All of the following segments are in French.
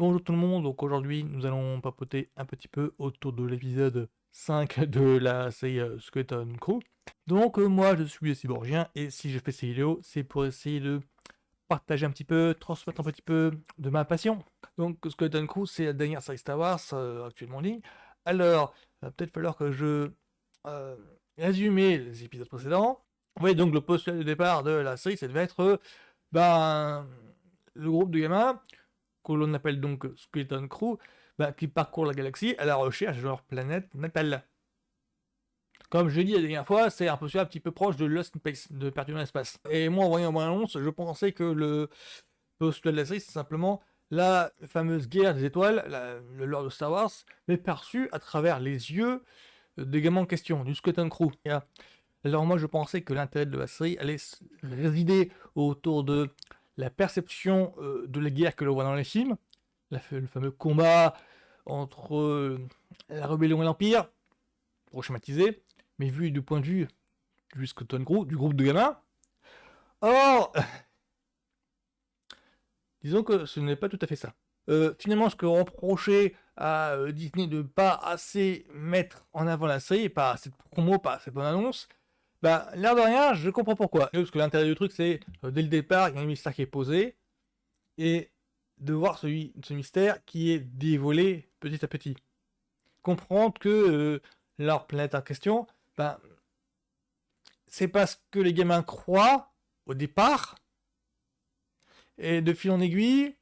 Bonjour tout le monde, donc aujourd'hui nous allons papoter un petit peu autour de l'épisode 5 de la série Skeleton Crew. Donc moi je suis Cyborgien et si je fais ces vidéos c'est pour essayer de partager un petit peu, transmettre un petit peu de ma passion. Donc Skeleton Crew c'est la dernière série Star Wars actuellement en ligne. Alors, il va peut-être falloir que je euh, résume les épisodes précédents. Oui, donc le postulat de départ de la série ça devait être le groupe de gamins que l'on appelle donc Skeleton Crew, qui parcourent la galaxie à la recherche de leur planète natale. Comme je l'ai dit la dernière fois, c'est un postulat un petit peu proche de Lost in Space, de Perdu dans l'espace. Et moi, en voyant annonce, je pensais que le postulat de la série, c'est simplement la fameuse guerre des étoiles, le lore de Star Wars, mais perçu à travers les yeux des gamins en question, du Skeleton Crew. Alors moi, je pensais que l'intérêt de la série allait résider autour de la perception de la guerre que l'on voit dans les films, le fameux combat entre la rébellion et l'Empire, pour schématiser, mais vu du point de vue du Skeleton Crew, du groupe de gamins. Or, disons que ce n'est pas tout à fait ça. Finalement, ce que reprochait à Disney de ne pas assez mettre en avant la série, pas assez de promo, pas assez de bonne annonce, l'air de rien, je comprends pourquoi. Parce que l'intérêt du truc, c'est, dès le départ, il y a un mystère qui est posé, et de voir ce mystère qui est dévoilé petit à petit. Comprendre que leur planète en question, c'est parce que les gamins croient au départ, et de fil en aiguille,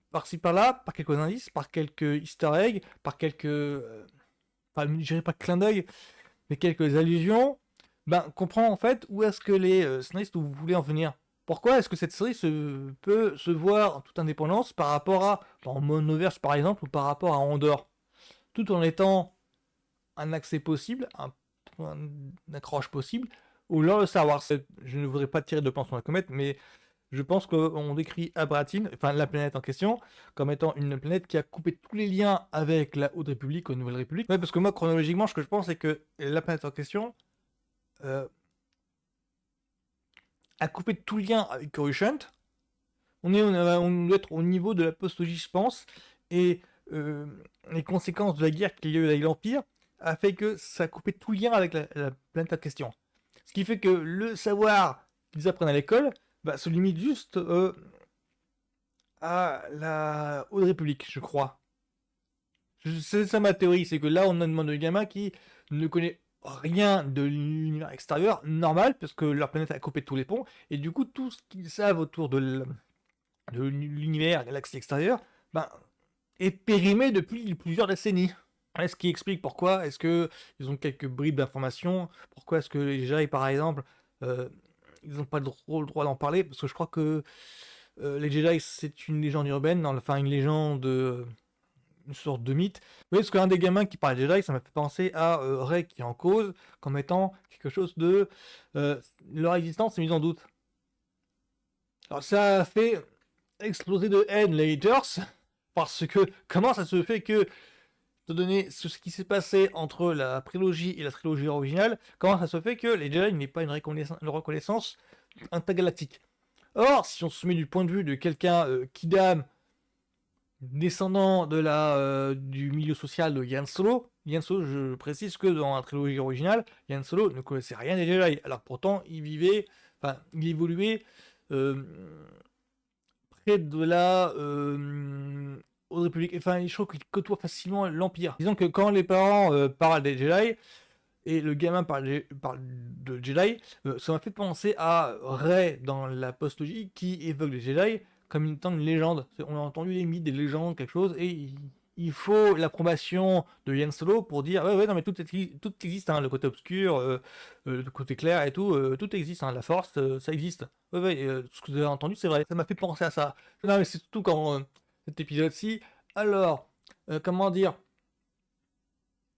par-ci par-là, par quelques indices, par quelques easter eggs, par quelques, je dirais pas clin d'œil, mais quelques allusions, comprend en fait où est-ce que les scénaristes voulaient en venir. Pourquoi est-ce que cette série peut se voir en toute indépendance par rapport à en Monoverse par exemple ou par rapport à Andorre, tout en étant un accès possible, un accroche possible, ou lors de Star Wars. Je ne voudrais pas tirer de plan sur la comète, mais je pense qu'on décrit Abratine, enfin la planète en question, comme étant une planète qui a coupé tous les liens avec la Haute République ou Nouvelle République. Ouais, parce que moi, chronologiquement, ce que je pense, c'est que la planète en question a coupé tout lien avec Coruscant. On doit être au niveau de la postologie, je pense, et les conséquences de la guerre qu'il y a eu avec l'Empire a fait que ça a coupé tout lien avec la planète en question. Ce qui fait que le savoir qu'ils apprennent à l'école se limite juste à la Haute République, je crois. C'est ça ma théorie, c'est que là on a demandé de gamin qui ne connaît rien de l'univers extérieur, normal, parce que leur planète a coupé tous les ponts, et du coup tout ce qu'ils savent autour de l'univers, galaxie extérieure, est périmé depuis plusieurs décennies. Est-ce qui explique pourquoi est-ce que ils ont quelques bribes d'informations, pourquoi est-ce que les Jedi par exemple, ils n'ont pas le droit d'en parler, parce que je crois que les Jedi c'est une légende urbaine, enfin une légende, une sorte de mythe. Oui, parce qu'un des gamins qui parlait de Jedi, ça m'a fait penser à Rey qui est en cause, comme étant quelque chose de... leur existence est mise en doute. Alors ça a fait exploser de haine les haters, parce que comment ça se fait que, de donner ce qui s'est passé entre la prélogie et la trilogie originale, comment ça se fait que les Jedi n'aient pas une reconnaissance intergalactique. Or, si on se met du point de vue de quelqu'un Kidam, descendant du milieu social de Han Solo, je précise que dans la trilogie originale, Han Solo ne connaissait rien des Jedi, alors pourtant il évoluait près de la Haute République, enfin je trouve qu'il côtoie facilement l'Empire. Disons que quand les parents parlent des Jedi, et le gamin parle de Jedi, ça m'a fait penser à Rey dans la postlogie qui évoque les Jedi comme une légende. On a entendu les mythes, des légendes, quelque chose, et il faut l'approbation de Han Solo pour dire ouais non mais tout existe, hein, le côté obscur, le côté clair et tout existe, hein, la Force, ça existe. Ouais, ce que vous avez entendu c'est vrai. Ça m'a fait penser à ça. Non mais c'est surtout quand cet épisode-ci. Alors, comment dire,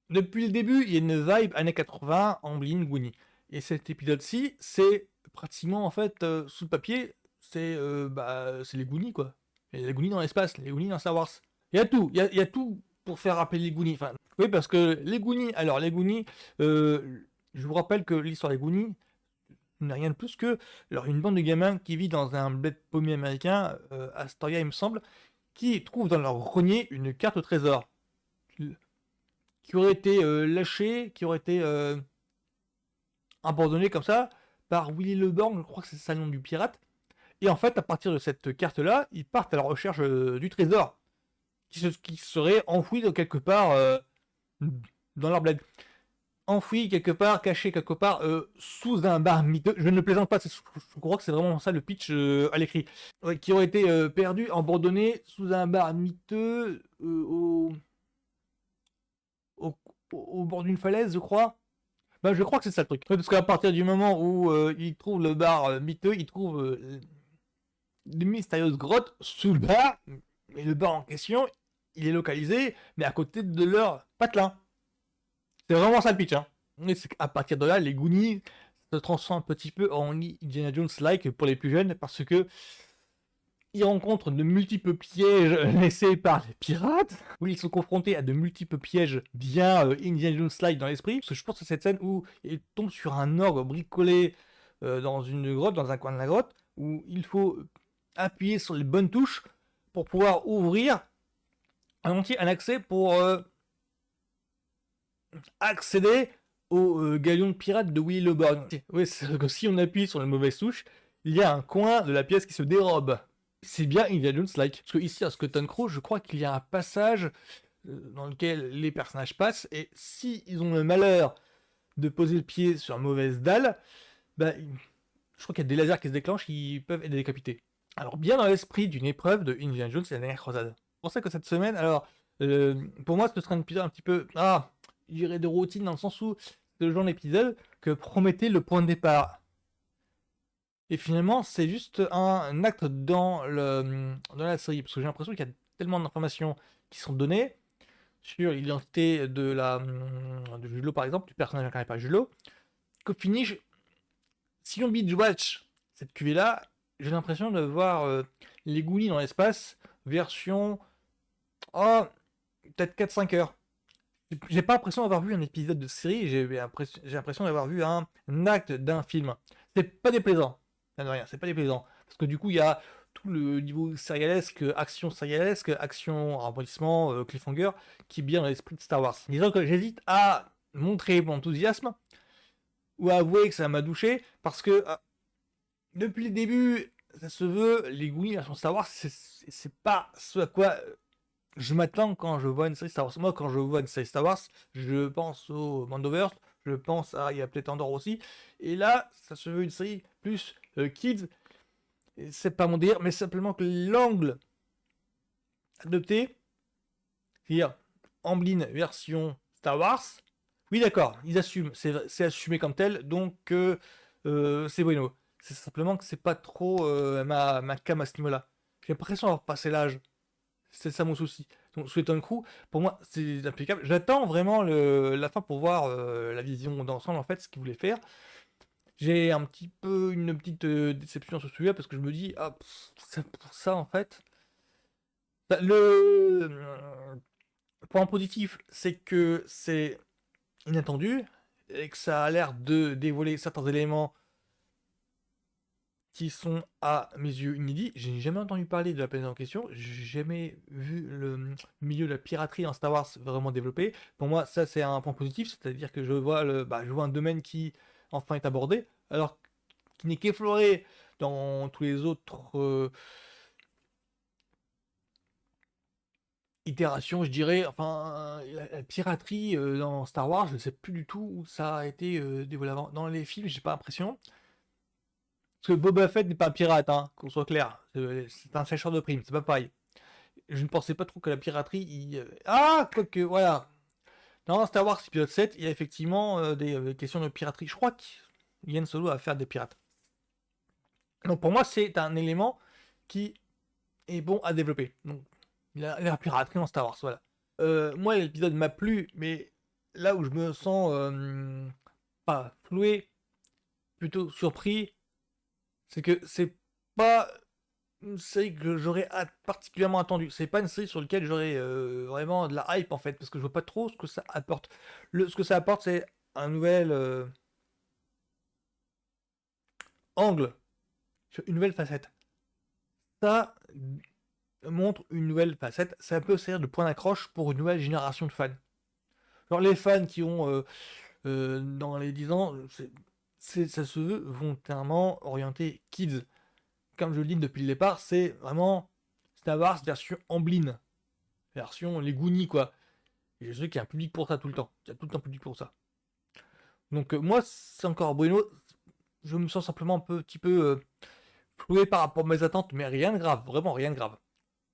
depuis le début, il y a une vibe années 80 en Goonie. Et cet épisode-ci, c'est pratiquement en fait sous le papier, c'est les Goonies quoi. Il y a les Goonies dans l'espace, les Goonies dans Star Wars. Il y a tout pour faire rappeler les Goonies. Enfin, oui, parce que les Goonies, je vous rappelle que l'histoire des Goonies n'est rien de plus que une bande de gamins qui vit dans un bled paumé américain, Astoria il me semble, qui trouvent dans leur grenier une carte au trésor qui aurait été lâchée, qui aurait été abandonnée comme ça par Willy Le Borgne, je crois que c'est ça le nom du pirate. Et en fait, à partir de cette carte-là, ils partent à la recherche du trésor qui serait enfoui de quelque part dans leur bled. Enfoui quelque part, caché quelque part, sous un bar miteux. Je ne plaisante pas, je crois que c'est vraiment ça le pitch à l'écrit. Ouais, qui aurait été perdu, abandonné sous un bar miteux au, au bord d'une falaise, je crois. Bah, je crois que c'est ça le truc. Ouais, parce qu'à partir du moment où ils trouvent le bar miteux, ils trouvent de mystérieuses grottes sous le bar. Et le bar en question, il est localisé, mais à côté de leur patelin. C'est vraiment ça le pitch, hein. Et c'est à partir de là, les Goonies se transforment un petit peu en Indiana Jones-like pour les plus jeunes, parce que ils rencontrent de multiples pièges laissés par les pirates, où ils sont confrontés à de multiples pièges bien Indiana Jones-like dans l'esprit. Parce que je pense à cette scène où ils tombent sur un orgue bricolé dans une grotte, dans un coin de la grotte, où il faut appuyer sur les bonnes touches pour pouvoir ouvrir un accès pour accéder au galion de pirate de Willy Le Borgne. Oui, c'est que si on appuie sur la mauvaise touche, il y a un coin de la pièce qui se dérobe. C'est bien Indiana Jones-like. Parce que ici, à Scotton Crow, je crois qu'il y a un passage dans lequel les personnages passent, et si ils ont le malheur de poser le pied sur une mauvaise dalle, bah, je crois qu'il y a des lasers qui se déclenchent qui peuvent être décapités. Alors, bien dans l'esprit d'une épreuve de Indiana Jones et la dernière croisade. C'est pour ça que cette semaine, alors, pour moi, ce sera un épisode un petit peu, je dirais de routine, dans le sens où c'est le genre d'épisode que promettait le point de départ. Et finalement, c'est juste un acte dans la série, parce que j'ai l'impression qu'il y a tellement d'informations qui sont données sur l'identité de Julo, par exemple, du personnage incarné par Julo, qu'au finish, si on binge-watch cette cuvée-là, j'ai l'impression de voir les Goonies dans l'espace, version, oh, peut-être 4-5 heures. J'ai pas l'impression d'avoir vu un épisode de série, j'ai l'impression d'avoir vu un acte d'un film. C'est pas déplaisant, ça ne rien, c'est pas déplaisant. Parce que du coup, il y a tout le niveau sérialesque, action, rebondissement, cliffhanger, qui est bien dans l'esprit de Star Wars. Disons que j'hésite à montrer mon enthousiasme, ou à avouer que ça m'a douché, parce que depuis le début, ça se veut, les Goonies version Star Wars, c'est pas ce à quoi je m'attends quand je vois une série Star Wars. Moi, quand je vois une série Star Wars, je pense au Mandoverse, je pense à, il y a peut-être Andor aussi, et là, ça se veut une série plus kids, et c'est pas mon délire, mais simplement que l'angle adopté, c'est-à-dire Amblin version Star Wars, oui d'accord, ils assument, c'est assumé comme tel, donc c'est bueno. C'est simplement que c'est pas trop ma cam à ce niveau-là. J'ai l'impression d'avoir passé l'âge. C'est ça mon souci. Donc Sweet Crew, pour moi, c'est impeccable. J'attends vraiment la fin pour voir la vision d'ensemble, en fait, ce qu'il voulait faire. J'ai un petit peu une petite déception sur celui-là parce que je me dis, ah, c'est pour ça, en fait. Bah, point positif, c'est que c'est inattendu et que ça a l'air de dévoiler certains éléments qui sont à mes yeux inédits. J'ai jamais entendu parler de la planète en question, j'ai jamais vu le milieu de la piraterie en Star Wars vraiment développé. Pour moi, ça c'est un point positif, c'est-à-dire que je vois un domaine qui enfin est abordé, alors qui n'est qu'effleuré dans tous les autres itérations, je dirais. Enfin, la piraterie dans Star Wars, je ne sais plus du tout où ça a été dévoilé avant. Dans les films, j'ai pas l'impression. Parce que Boba Fett n'est pas un pirate, hein, qu'on soit clair. C'est un chercheur de primes, c'est pas pareil. Je ne pensais pas trop que la piraterie. Ah, quoique, voilà. Dans Star Wars épisode 7, il y a effectivement des questions de piraterie. Je crois qu'Yann Solo a faire des pirates. Donc pour moi, c'est un élément qui est bon à développer. Donc, il y a la piraterie dans Star Wars, voilà. Moi, l'épisode m'a plu, mais là où je me sens pas floué, plutôt surpris, c'est que c'est pas une série que j'aurais particulièrement attendu. C'est pas une série sur laquelle j'aurais vraiment de la hype en fait, parce que je vois pas trop ce que ça apporte. Ce que ça apporte, c'est un nouvel angle, une nouvelle facette. Ça, montre une nouvelle facette, ça peut servir de point d'accroche pour une nouvelle génération de fans. Genre les fans qui ont dans les 10 ans, ça se veut volontairement orienté kids. Comme je le dis depuis le départ, c'est vraiment Star Wars version Amblin, version les Goonies quoi. Et je sais qu'il y a un public pour ça tout le temps. Il y a tout le temps un public pour ça. Donc moi, c'est encore Bruno. Je me sens simplement un petit peu floué par rapport à mes attentes, mais rien de grave, vraiment rien de grave.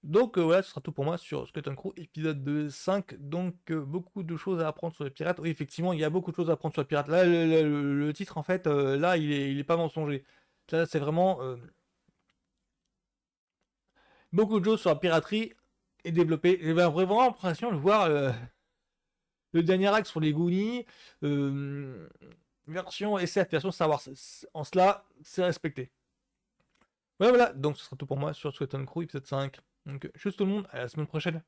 Donc voilà, ce sera tout pour moi sur Skeleton Crew épisode 5. Donc beaucoup de choses à apprendre sur les pirates. Oui, effectivement, il y a beaucoup de choses à apprendre sur les pirates. Là, le titre, en fait, là, il est pas mensonger. Là, c'est vraiment beaucoup de choses sur la piraterie et développé. J'ai vraiment l'impression de voir le dernier acte sur les Goonies, version SF, version Star Wars. En cela, c'est respecté. Voilà, voilà, donc ce sera tout pour moi sur Skeleton Crew épisode 5. Donc, juste tout le monde, à la semaine prochaine.